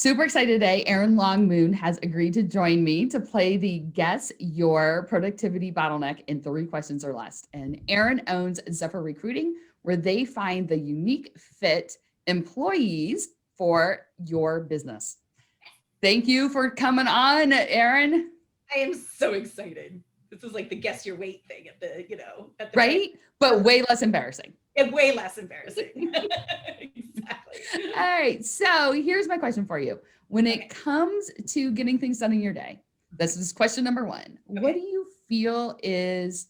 Super excited today. Erin Longmoon has agreed to join me to play the Guess Your Productivity Bottleneck in 3 questions or less. And Erin owns Zephyr Recruiting, where they find the unique fit employees for your business. Thank you for coming on, Erin. I am so excited. This is like the guess your weight thing at the, at the right? But way less embarrassing. And way less embarrassing. Exactly. All right. So here's my question for you. When it comes to getting things done in your day, this is question number 1. Okay. What do you feel is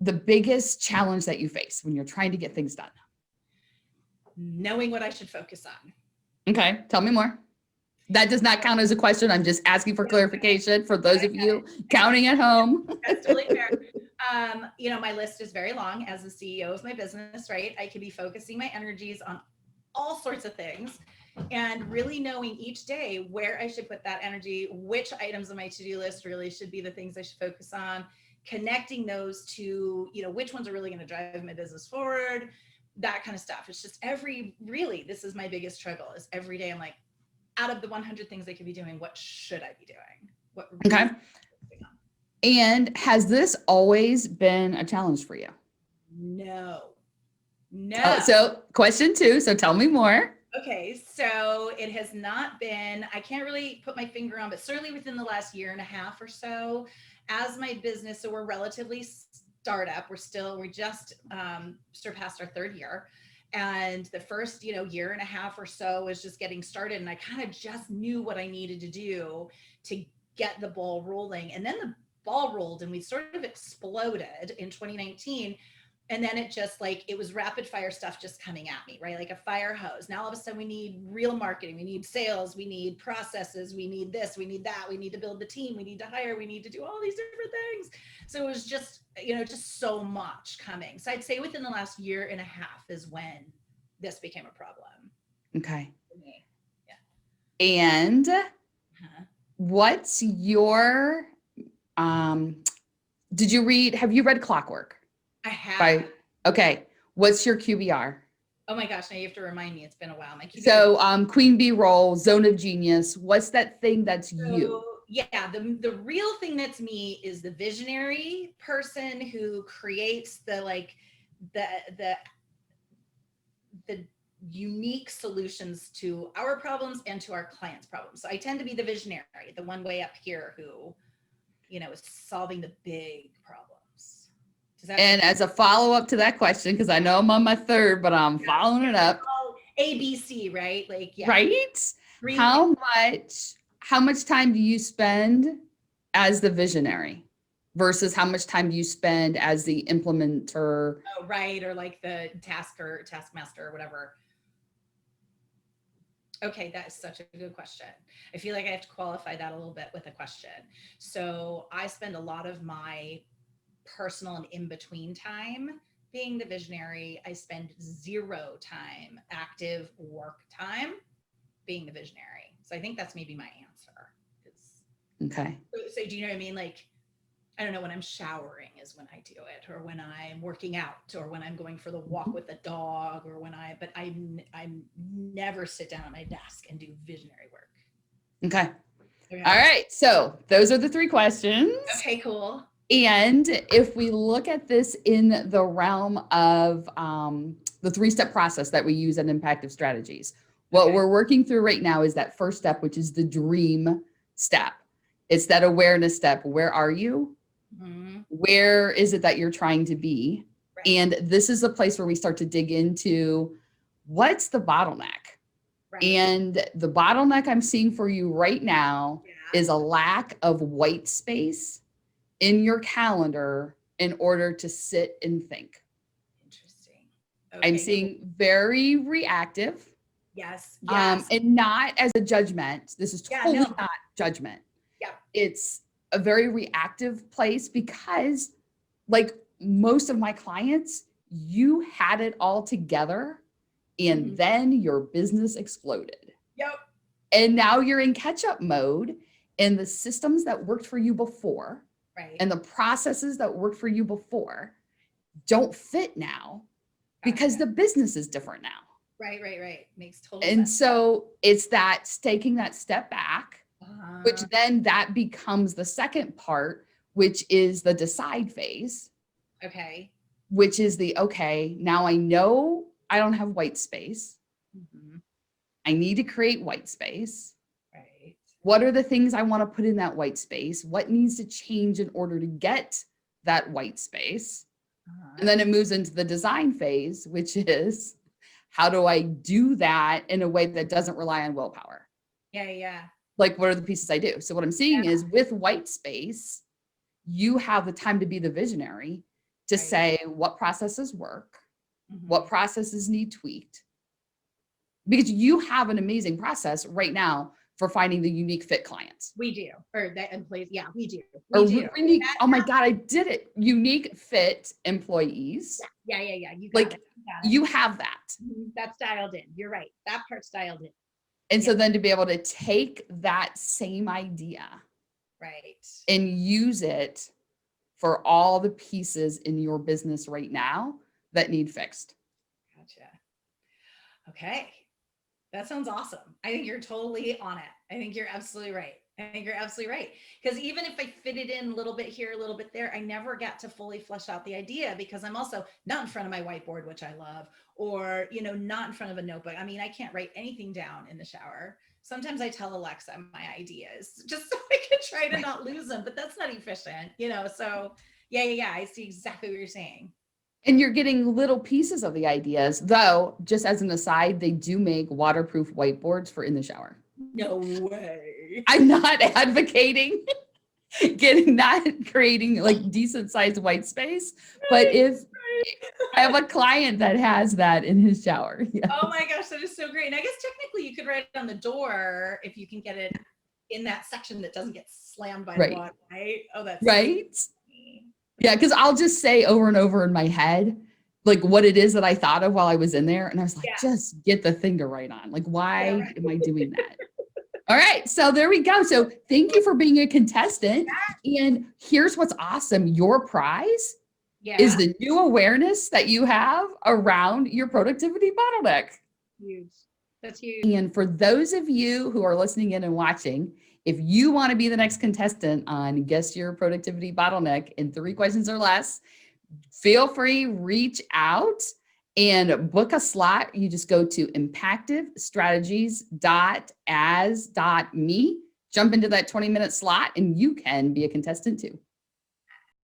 the biggest challenge that you face when you're trying to get things done? Knowing what I should focus on. Okay. Tell me more. That does not count as a question. I'm just asking for clarification for those of you counting at home. That's totally fair. My list is very long as the CEO of my business, right? I could be focusing my energies on all sorts of things and really knowing each day where I should put that energy, which items on my to-do list really should be the things I should focus on, connecting those to, which ones are really going to drive my business forward, that kind of stuff. It's just this is my biggest struggle is every day I'm like, out of the 100 things I could be doing, what should I be doing? What really And has this always been a challenge for you? No. So question 2. So tell me more. Okay. So it has not been, I can't really put my finger on, but certainly within the last year and a half or so as my business. So we're relatively startup. We just surpassed our 3rd year. And the first, year and a half or so was just getting started. And I kind of just knew what I needed to do to get the ball rolling. And then the ball rolled and we sort of exploded in 2019. And then it was rapid fire stuff just coming at me, right? Like a fire hose. Now all of a sudden we need real marketing. We need sales. We need processes. We need this. We need that. We need to build the team. We need to hire. We need to do all these different things. So it was just, just so much coming. So I'd say within the last year and a half is when this became a problem. Okay. For me. Yeah. And what's your, have you read Clockwork? I have. Okay. What's your QBR? Oh my gosh, now you have to remind me. It's been a while. My QBR. So Queen Bee role, zone of genius. What's that thing that's you? Yeah, the real thing that's me is the visionary person who creates the unique solutions to our problems and to our clients' problems. So I tend to be the visionary, the one way up here who, is solving the big problems. And as a follow-up to that question, because I know I'm on my 3rd, but I'm following it up. ABC, right? Right? How much time do you spend as the visionary versus how much time do you spend as the implementer? Oh, right. Or like the taskmaster or whatever. Okay, that is such a good question. I feel like I have to qualify that a little bit with a question. So I spend a lot of my personal and in-between time being the visionary. I spend 0 time, active work time, being the visionary. So I think that's maybe my answer. Okay. So do you know what I mean? Like, I don't know, when I'm showering is when I do it, or when I'm working out, or when I'm going for the walk with the dog, or but I never sit down at my desk and do visionary work. Okay. All right. So those are the 3 questions. Okay, cool. And if we look at this in the realm of the 3-step process that we use at Impactive Strategies, what we're working through right now is that first step, which is the dream step. It's that awareness step. Where are you? Mm-hmm. Where is it that you're trying to be? Right. And this is a place where we start to dig into what's the bottleneck. Right. And the bottleneck I'm seeing for you right now is a lack of white space in your calendar in order to sit and think. Interesting. Okay. I'm seeing very reactive. Yes. And not as a judgment. This is totally not judgment. Yeah. It's a very reactive place because, like most of my clients, you had it all together and then your business exploded. Yep. And now you're in catch-up mode, and the systems that worked for you before and the processes that worked for you before don't fit now because the business is different now. Right. Makes total And sense. so it's that taking that step back, which then that becomes the second part, which is the decide phase, Okay. which is the, okay, now I know I don't have white space. Mhm. I need to create white space. Right. What are the things I want to put in that white space? What needs to change in order to get that white space? And then it moves into the design phase, which is how do I do that in a way that doesn't rely on willpower? Yeah. Like, what are the pieces I do? So, what I'm seeing is with white space, you have the time to be the visionary to Right. say what processes work, what Mhm. processes need tweaked, because you have an amazing process right now for finding the unique fit clients. We do, or that employees. Yeah, we do. Or We do. unique, oh my God, I did it. Unique fit employees. Yeah. You got Like it. You got it. you have that. That's dialed in. You're right. That part's dialed in. And so Yeah. then to be able to take that same idea Right. and use it for all the pieces in your business right now that need fixed. Gotcha. Okay. That sounds awesome. I think you're totally on it. I think you're absolutely right. I think you're absolutely right. Because even if I fit it in a little bit here, a little bit there, I never got to fully flesh out the idea because I'm also not in front of my whiteboard, which I love, or, not in front of a notebook. I mean, I can't write anything down in the shower. Sometimes I tell Alexa my ideas just so I can try to not lose them, but that's not efficient. So yeah. I see exactly what you're saying. And you're getting little pieces of the ideas, though, just as an aside, they do make waterproof whiteboards for in the shower. No way. I'm not advocating not creating like decent sized white space, but if I have a client that has that in his shower. Yeah. Oh my gosh, that is so great. And I guess technically you could write it on the door if you can get it in that section that doesn't get slammed by the Right. water, right? Oh, that's Right. funny. Yeah. Cause I'll just say over and over in my head, like what it is that I thought of while I was in there. And I was like, Yeah. just get the thing to write on. Like, why Right. am I doing that? All right. So there we go. So thank you for being a contestant. And here's what's awesome. Your prize is Yeah. the new awareness that you have around your productivity bottleneck. Huge. That's huge. And for those of you who are listening in and watching, if you want to be the next contestant on Guess Your Productivity Bottleneck in 3 questions or less, feel free, reach out and book a slot. You just go to impactivestrategies.as.me, jump into that 20-minute slot, and you can be a contestant too.